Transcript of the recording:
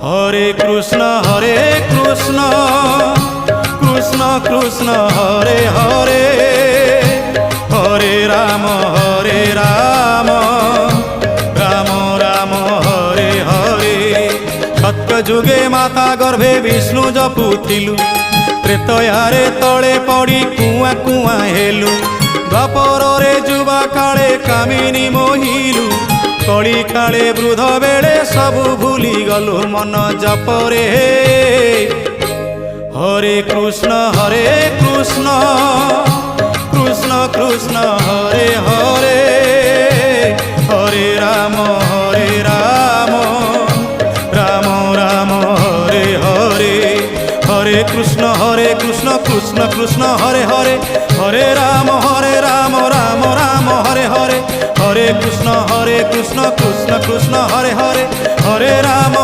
হরে কৃষ্ণ কৃষ্ণ কৃষ্ণ হরে হরে, হরে রাম রাম রাম হরে হরে। সত্য যুগে মাতা গর্ভে বিষ্ণু জপুଥିଲୁ, ତ୍ରେତୟାରେ ତଳେ ପଡ଼ି କୁଆଁ କୁଆଁ ହେଲୁ। ଦ୍ୱାପରରେ ଯୁବା କାଳେ କାମିନୀ ମୋହିଲୁ, କଳି କାଳେ ବୃଦ୍ଧ ବେଳେ ସବୁ ଭୁଲି ଗଲୁ ମନ ଜପରେ। হরে কৃষ্ণ কৃষ্ণ কৃষ্ণ হরে হরে, হরে রাম রাম রাম হরে হরে। হরে কৃষ্ণ কৃষ্ণ কৃষ্ণ হরে হরে, হরে রাম রাম রাম হরে হরে। হরে কৃষ্ণ কৃষ্ণ কৃষ্ণ হরে হরে, হরে রাম।